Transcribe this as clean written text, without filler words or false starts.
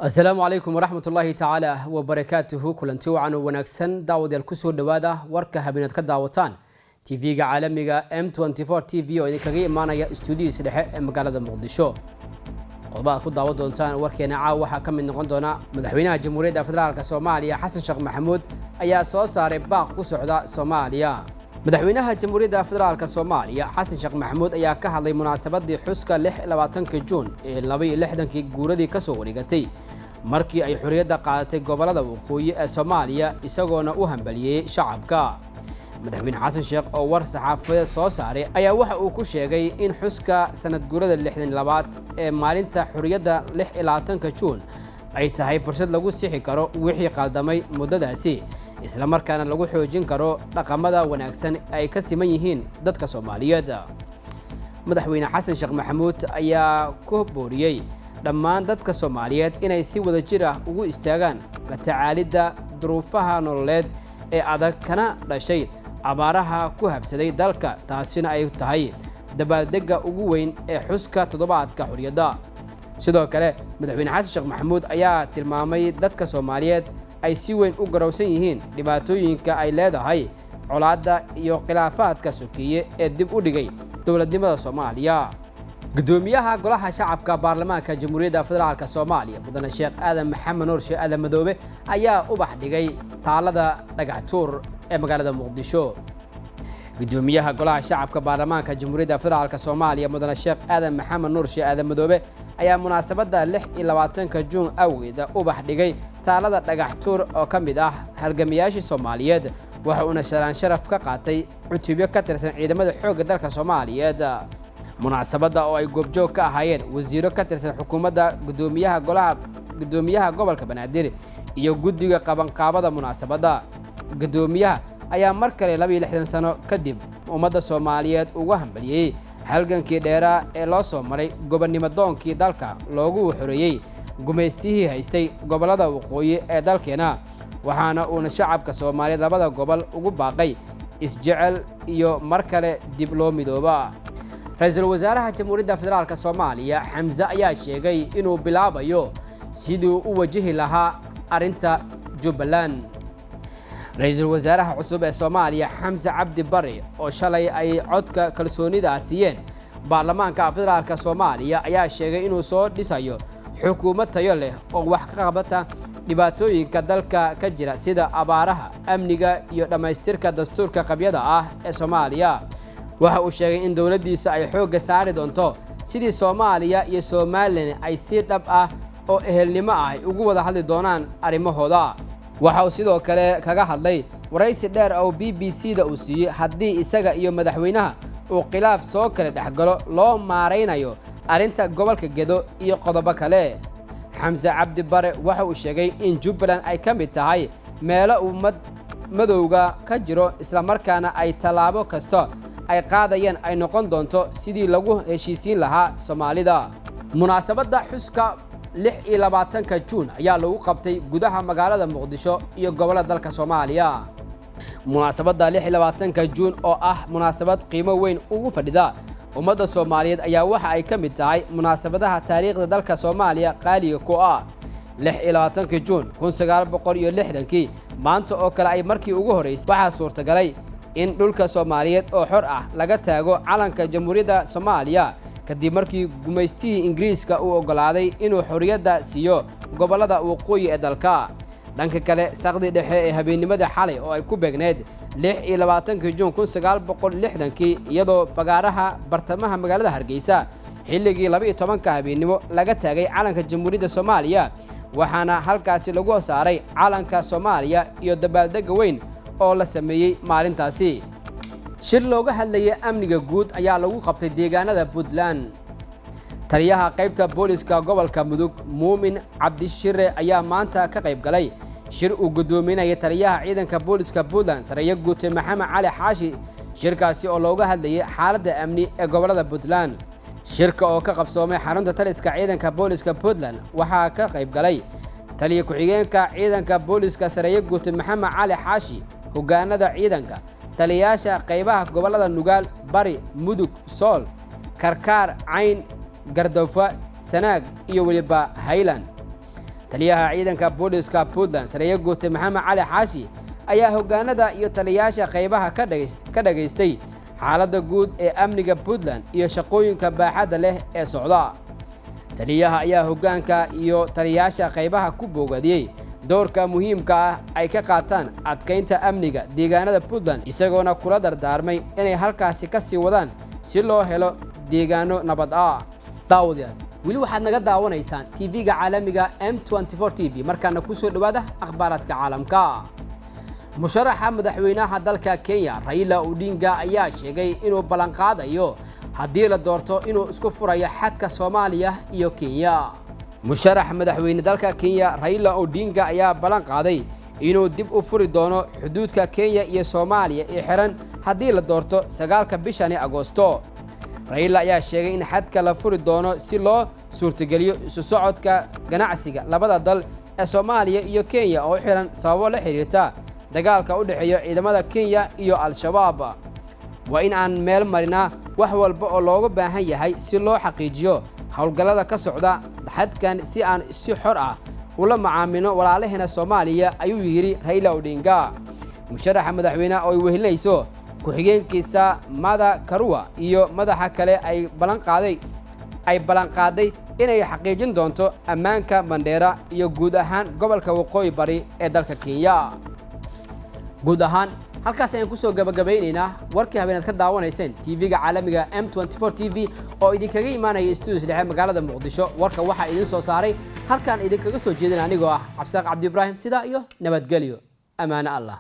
السلام عليكم ورحمة الله تعالى وبركاته. كلنتي وعن ونكسن داود الكسور دوادا وركه بنت كداوتان تي في عالمي M24 تي في وإذا كجي معنا يا استوديو سلاح مقالة مقدشو قضاء كود داود دونتان وركنا عاوها كم من غندنا مدحوينها جمهورية فدرالك سوماليا حسن شيخ محمود أيا صار باق كسعودة سوماليا مدحوينها جمهورية فدرالك سوماليا حسن شيخ محمود أيا كهذه مناسبة حسك لح 20 جون لبي لحدنكي جوردي كسوريقتي markii ay xuriyada qaadatay gobolada waqooyi ee Soomaaliya isagoona u hambaliyay shacabka madaxweyne xasan sheekh oo war saxaafadeed soo saaray ayaa waxa uu ku sheegay in xuska sanad guurada 62 ee maalinta xuriyada 26 Juun ay tahay fursad lagu sixi karo wixii qaldamay muddadaasi isla markaana lagu xoojin karo dhaqamada wanaagsan ay ka siman yihiin dadka Soomaaliyeed madaxweyne xasan sheekh maxamuud ayaa ku booriyay dhammaan dadka Soomaaliyeed inay si wada jir ah ugu istaagaan la tacaalida duruufaha nololeed ee adag kana dhashay abaaraha ku habsaday dalka taasina ay tahay dabaaldega ugu weyn ee xuska toddobaadka xuriyada sidoo kale madaxweyne xasan sheekh maxamuud ayaa tilmaamay dadka Soomaaliyeed ay si weyn u garowsan yihiin dhibaatooyinka ay leedahay colaadda iyo khilaafaadka sokiye ee dib u dhigay dawladnimada Soomaaliya gudoomiyaha golaha shacabka baarlamaanka jamhuuriyadda federaalka Soomaaliya mudane Sheekh Aadan Maxamed Nuur Sheekh Aadan Madoobe ayaa u bax dhigay taalada dhagaxtuur ee magaalada Muqdisho gudoomiyaha golaha shacabka baarlamaanka jamhuuriyadda federaalka Soomaaliya mudane Sheekh Aadan Maxamed Nuur Sheekh Aadan Madoobe ayaa munaasabada 26 Juun awgeeda u bax dhigay taalada dhagaxtuur oo kamid ah halgamiyaashii Soomaaliyeed waxa uu nasharaan sharaf ka qaatay cutubyo ka tirsan ciidamada xoogga dalka Soomaaliyeed munaasabada oo ay goobjoog ka ahaayeen wasiiro ka tirsan xukuumadda gudoomiyaha gobolka Banaadir iyo guddiga qabanqaabada munaasabada gudoomiyaha ayaa mar kale 62 sano kadib ummadda Soomaaliyeed ugu hambaliyay halgankii dheeraa ee loo soo maray gobonnimo doonkii dalka loogu xoreeyay gumeystihii haystay gobolada waqooyi ee dalkeena waxaana uu shacabka Soomaaliyeed labada gobol ugu baaqay isjecel iyo mar kale dib loo midooba ra'iisul wasaaraha jamhuuriyadda federaalka Soomaaliya Xamza ayaa sheegay inuu bilaabayo sidii u wajihi lahaa arinta Jubbaland ra'iisul wasaaraha cusub ee Soomaaliya Xamza Cabdi Barre oo shalay ay codka kalsoonida siiyeen baarlamaanka federaalka Soomaaliya ayaa sheegay inuu soo dhisayo xukuumad tayo leh oo wax ka qabata dhibaatooyinka dalka ka jira sida abaaraha amniga iyo dhamaystirka dastuurka qabyada ah ee Soomaaliya waxa uu sheegay in dawladdiisa ay xoog saari doonto sidii Soomaaliya iyo Soomaaliland ay si dhab ah oo ehelnimo ah ugu wada hadli doonaan arimahooda waxa uu sidoo kale kaga hadlay waraysi dheer oo BBC-da uu siiyay haddii isaga iyo madaxweynaha uu khilaaf soo kala dhaxgalo loo maareynayo arinta gobolka Gedo iyo qodobo kale Xamza Cabdi Barre waxa uu sheegay in Jubbaland ay ka mid tahay meelo madowga ka jiro isla markaana ay talaabo kasto ay qaadayeen ay noqon doonto sidii lagu heshiisiin lahaa Soomaalida munaasabada xuska 26 Juun ayaa lagu qabtay gudaha magaalada Muqdisho iyo gobolada dalka Soomaaliya munaasabada 26 Juun oo ah munaasabad qiimo weyn ugu fadhida ummadda Soomaaliyeed ayaa waxa ay ka mid tahay munaasabadaha taariikhda dalka Soomaaliya qaaliga ku ah 26 Juun 1960 maanta oo kale ay markii ugu horeysay waxa suurtagalay in dhulka Soomaaliyeed oo xor ah laga taago calanka jamhuuriyadda Soomaaliya kadib markii gumeystihii Ingiriiska uu ogolaaday inuu xorriyadda siiyo gobolada waqooyi ee dalka dhanka kale saqdi dhexe ee habeenimada xalay oo ay ku beegneed 26 Juun 1960 iyadoo fagaaraha bartamaha magaalada Hargeysa xilligii 12 habeenimo laga taagay calanka jamhuuriyadda Soomaaliya waxaana halkaasi lagu saaray calanka Soomaaliya iyo dabaaldega weyn oo la sameeyay maalintaasi shir looga hadlayay amniga guud ayaa lagu qabtay deegaanada Puntland taliyaha qaybta booliska gobolka Mudug Muumin Cabdishire ayaa maanta ka qayb galay shir uu gudoominayay taliyaha ciidanka booliska Puntland Sareeyo Guute Maxamed Cali Xaashi shirkaasi oo looga hadlayay xaaladda amni ee gobolada Puntland shirka oo ka qabsoomay xarunta taliska ciidanka booliska Puntland waxaa ka qayb galay taliye ku-xigeenka ciidanka booliska Sareeyo Guute Maxamed Cali Xaashi hogaanada ciidanka taliyaasha qaybaha gobolada Nugaal Bari Mudug Sool Karkaar Cayn Gardafa Sanaag iyo waliba Highland taliyaha ciidanka booliska Puntland Sareeyo Guute Maxamed Cali Xaashi ayaa hoggaanada iyo taliyayaasha qaybaha ka dhageystay xaaladda guud ee amniga Puntland iyo shaqooyinka baaxadda leh ee socda. taliyaha ayaa hoggaanka iyo taliyayaasha qaybaha ku bogadiyay doorka muhiimka ah ay ka qaataan adkeynta amniga deegaanada Puntland isagoona kula dardaarmay inay halkaasi ka sii wadaan si loo helo deegaano nabad ah. daawadayaal wili waxaad naga daawanaysaan TV-ga caalamiga M24 TV markaana ku soo dhawaada akhbaaradka caalamka. musharaxa madaxweynaha dalka Kenya Raila Odinga ayaa sheegay inuu ballan qaadayo haddii la doorto inuu isku furayo xadka Soomaaliya iyo Kenya. musharaxa madaxweynaha dalka Kenya Raila Odinga ayaa ballan qaaday inuu dib u furi doono xuduudka Kenya iyo Soomaaliya ee xiran haddii la doorto 9 bishan Agoosto. Raila ayaa sheegay in xadka la furi doono si loo suurtageliyo isu socodka ganacsiga labada dal ee Soomaaliya iyo Kenya oo xiran sababo la xiriirta dagaalka u dhaxeeya ciidamada Kenya iyo Al-Shabaab. waa in aan meel marina wax walba oo looga baahan yahay si loo xaqiijiyo hawlgallada ka socda xadkan si aan si xor ah ula macaamilo walaalaheena Soomaaliya ayuu yiri Raila Odinga. musharaxa madaxweynaha oo wehelinayso ku-xigeenkiisa Martha Karua iyo madaxa kale ay ballan qaaday inay xaqiijin doonto ammaanka Mandera iyo guud ahaan gobolka Waqooyi Bari ee dalka Kenya. guud ahaan halkaas ayaan ku soo gabagabaynaynaa warkii habeenaad ka daawanayseen TV-ga caalamiga M24 TV oo idinkaga imaanaya studios dhexe magaalada Muqdisho. warka waxa idin soo saaray halkaan idinkaga soo jeedin anigoo ah Cabsaaq Cabdi Ibraahim. sidaa iyo nabadgelyo. amaana Allah.